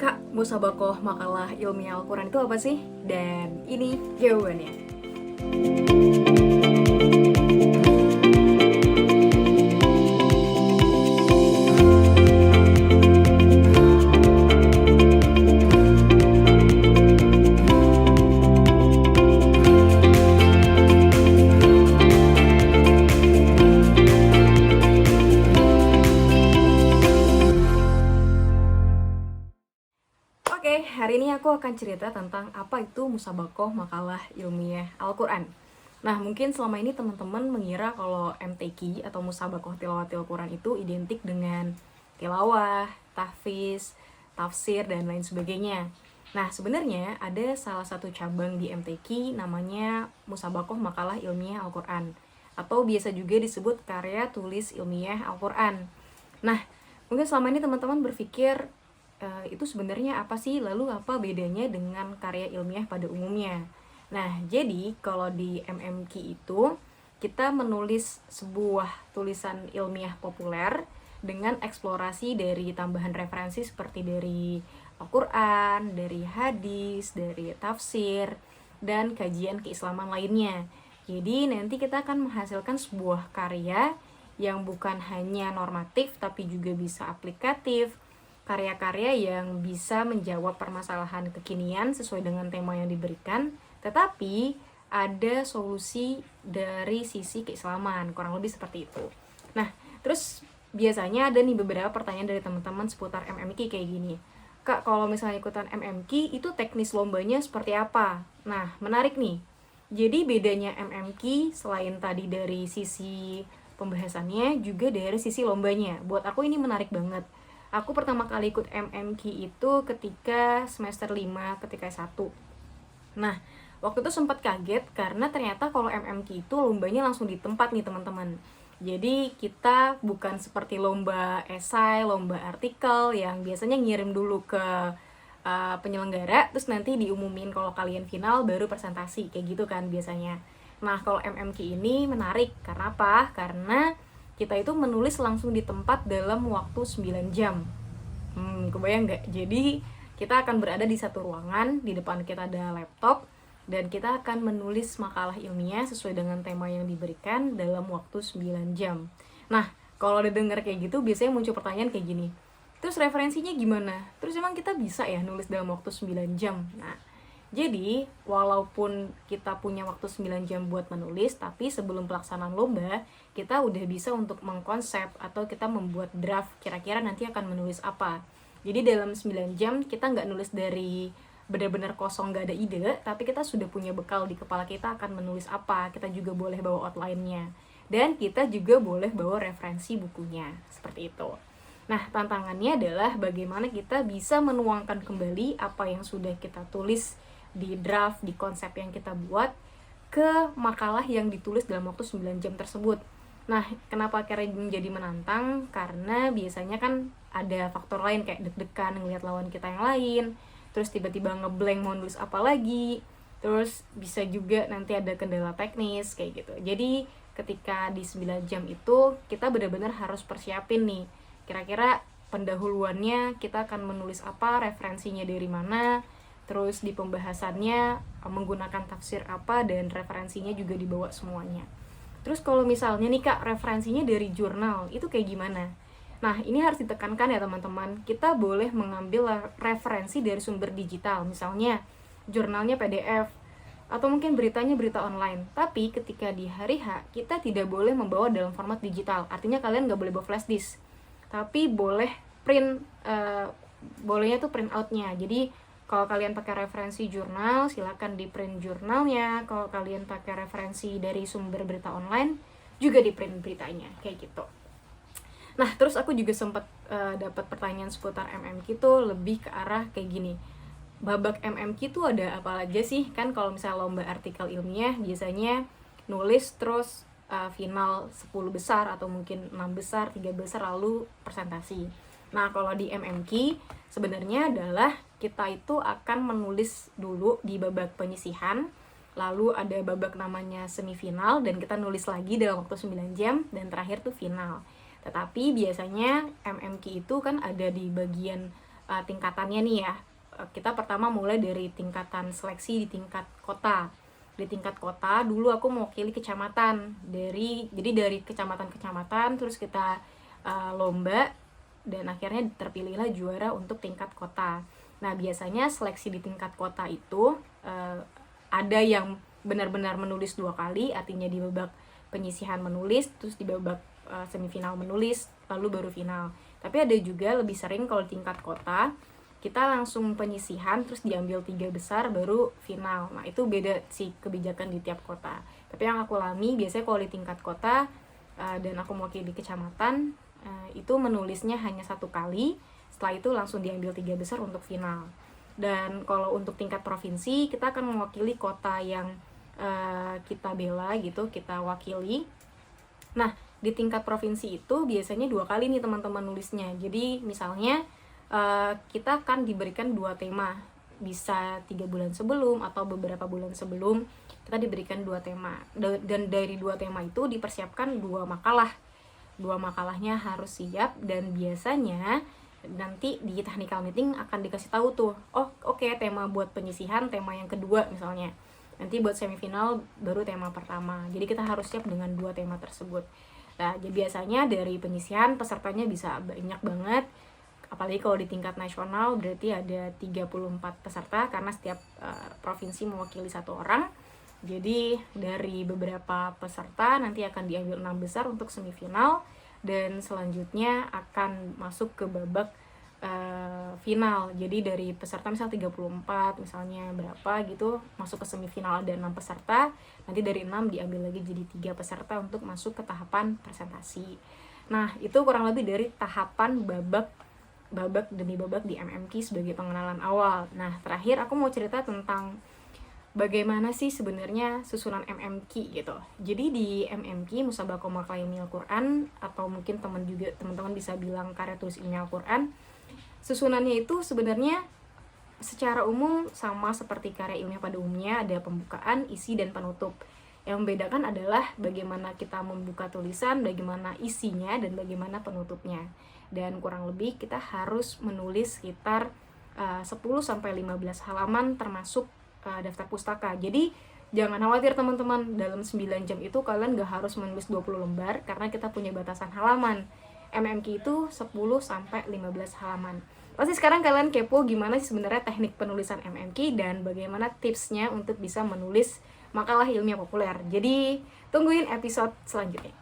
Kak, musabakoh makalah ilmiah Al-Quran itu apa sih? Dan ini jawabannya. Oke, hari ini aku akan cerita tentang apa itu musabakoh makalah ilmiah Al-Quran. Nah, mungkin selama ini teman-teman mengira kalau MTQ atau musabakoh tilawatil Quran itu identik dengan tilawah, tahfiz, tafsir, dan lain sebagainya. Nah, sebenarnya ada salah satu cabang di MTQ namanya musabakoh makalah ilmiah Al-Quran, atau biasa juga disebut karya tulis ilmiah Al-Quran. Nah, mungkin selama ini teman-teman berpikir itu sebenarnya apa sih? Lalu apa bedanya dengan karya ilmiah pada umumnya? Nah, jadi kalau di MMQ itu kita menulis sebuah tulisan ilmiah populer dengan eksplorasi dari tambahan referensi seperti dari Al-Quran, dari hadis, dari tafsir, dan kajian keislaman lainnya. Jadi nanti kita akan menghasilkan sebuah karya yang bukan hanya normatif tapi juga bisa aplikatif, karya-karya yang bisa menjawab permasalahan kekinian sesuai dengan tema yang diberikan, tetapi ada solusi dari sisi keislaman, kurang lebih seperti itu. Nah, terus biasanya ada nih beberapa pertanyaan dari teman-teman seputar MMQ kayak gini. Kak, kalau misalnya ikutan MMQ, itu teknis lombanya seperti apa? Nah, menarik nih. Jadi bedanya MMQ selain tadi dari sisi pembahasannya, juga dari sisi lombanya. Buat aku ini menarik banget. Aku pertama kali ikut MMQ itu ketika semester 5, ketika S1. Nah, waktu itu sempat kaget karena ternyata kalau MMQ itu lombanya langsung di tempat nih teman-teman. Jadi kita bukan seperti lomba esai, lomba artikel yang biasanya ngirim dulu ke penyelenggara, terus nanti diumumin kalau kalian final baru presentasi, kayak gitu kan biasanya. Nah, kalau MMQ ini menarik, karena apa? Karena kita itu menulis langsung di tempat dalam waktu 9 jam. Kebayang nggak? Jadi kita akan berada di satu ruangan, di depan kita ada laptop, dan kita akan menulis makalah ilmiah sesuai dengan tema yang diberikan dalam waktu 9 jam. Nah, kalau udah denger kayak gitu, biasanya muncul pertanyaan kayak gini. Terus referensinya gimana? Terus emang kita bisa ya nulis dalam waktu 9 jam? Nah, jadi, walaupun kita punya waktu 9 jam buat menulis, tapi sebelum pelaksanaan lomba, kita udah bisa untuk mengkonsep atau kita membuat draft kira-kira nanti akan menulis apa. Jadi dalam 9 jam kita nggak nulis dari benar-benar kosong, nggak ada ide, tapi kita sudah punya bekal di kepala kita akan menulis apa. Kita juga boleh bawa outline-nya. Dan kita juga boleh bawa referensi bukunya, seperti itu. Nah, tantangannya adalah bagaimana kita bisa menuangkan kembali apa yang sudah kita tulis di draft, di konsep yang kita buat ke makalah yang ditulis dalam waktu 9 jam tersebut. Nah, kenapa akhirnya menjadi menantang? Karena biasanya kan ada faktor lain kayak deg-degan ngelihat lawan kita yang lain, terus tiba-tiba ngeblank mau nulis apa lagi, terus bisa juga nanti ada kendala teknis kayak gitu. Jadi ketika di 9 jam itu kita benar-benar harus persiapin nih, kira-kira pendahuluannya kita akan menulis apa, referensinya dari mana, terus di pembahasannya menggunakan tafsir apa, dan referensinya juga dibawa semuanya. Terus kalau misalnya nih Kak, referensinya dari jurnal, itu kayak gimana? Nah, ini harus ditekankan ya teman-teman. Kita boleh mengambil referensi dari sumber digital, misalnya jurnalnya PDF, atau mungkin beritanya berita online. Tapi ketika di hari H, kita tidak boleh membawa dalam format digital. Artinya kalian nggak boleh bawa flash disk. Tapi boleh print, bolehnya tuh print out-nya. Jadi kalau kalian pakai referensi jurnal, silakan di print jurnalnya. Kalau kalian pakai referensi dari sumber berita online, juga di print beritanya, kayak gitu. Nah, terus aku juga sempat dapat pertanyaan seputar MMQ itu lebih ke arah kayak gini. Babak MMQ itu ada apa aja sih? Kan kalau misalnya lomba artikel ilmiah, biasanya nulis terus final 10 besar atau mungkin 6 besar, 3 besar, lalu presentasi. Nah, kalau di MMQ sebenarnya adalah kita itu akan menulis dulu di babak penyisihan, lalu ada babak namanya semifinal, dan kita nulis lagi dalam waktu 9 jam, dan terakhir tuh final. Tetapi biasanya MMQ itu kan ada di bagian tingkatannya nih ya. Kita pertama mulai dari tingkatan seleksi di tingkat kota. Di tingkat kota dulu aku mewakili kecamatan, jadi dari kecamatan-kecamatan terus kita lomba dan akhirnya terpilihlah juara untuk tingkat kota. Nah biasanya seleksi di tingkat kota itu ada yang benar-benar menulis 2 kali, artinya di babak penyisihan menulis, terus di babak semifinal menulis, lalu baru final. Tapi ada juga lebih sering kalau tingkat kota kita langsung penyisihan terus diambil 3 besar baru final. Nah itu beda sih kebijakan di tiap kota. Tapi yang aku alami biasanya kalau di tingkat kota dan aku mewakili di kecamatan, itu menulisnya hanya 1 kali, setelah itu langsung diambil 3 besar untuk final. Dan kalau untuk tingkat provinsi kita akan mewakili kota yang kita bela gitu, kita wakili. Nah di tingkat provinsi itu biasanya 2 kali nih teman-teman nulisnya. Jadi misalnya kita akan diberikan 2 tema, bisa 3 bulan sebelum atau beberapa bulan sebelum kita diberikan 2 tema, dan dari 2 tema itu dipersiapkan 2 makalah. 2 makalahnya harus siap, dan biasanya nanti di technical meeting akan dikasih tahu tuh, oke, tema buat penyisihan tema yang kedua misalnya, nanti buat semifinal baru tema pertama. Jadi kita harus siap dengan 2 tema tersebut. Nah jadi biasanya dari penyisihan pesertanya bisa banyak banget, apalagi kalau di tingkat nasional berarti ada 34 peserta karena setiap provinsi mewakili 1 orang. Jadi dari beberapa peserta nanti akan diambil 6 besar untuk semifinal, dan selanjutnya akan masuk ke babak final. Jadi dari peserta misalnya 34 misalnya berapa gitu, masuk ke semifinal ada 6 peserta, nanti dari 6 diambil lagi jadi 3 peserta untuk masuk ke tahapan presentasi. Nah itu kurang lebih dari tahapan babak demi babak di MMQ sebagai pengenalan awal. Nah terakhir aku mau cerita tentang bagaimana sih sebenarnya susunan MMQ gitu. Jadi di MMQ Musabaqah Makalah Ilmiah Al-Quran, atau mungkin teman-teman bisa bilang karya tulis ilmiah Al-Quran, susunannya itu sebenarnya secara umum sama seperti karya ilmiah pada umumnya, ada pembukaan, isi, dan penutup. Yang membedakan adalah bagaimana kita membuka tulisan, bagaimana isinya, dan bagaimana penutupnya. Dan kurang lebih kita harus menulis sekitar 10-15 halaman termasuk daftar pustaka. Jadi jangan khawatir teman-teman, dalam 9 jam itu kalian gak harus menulis 20 lembar karena kita punya batasan halaman. MMQ itu 10-15 halaman. Pasti sekarang kalian kepo gimana sih sebenarnya teknik penulisan MMQ dan bagaimana tipsnya untuk bisa menulis makalah ilmiah populer. Jadi tungguin episode selanjutnya.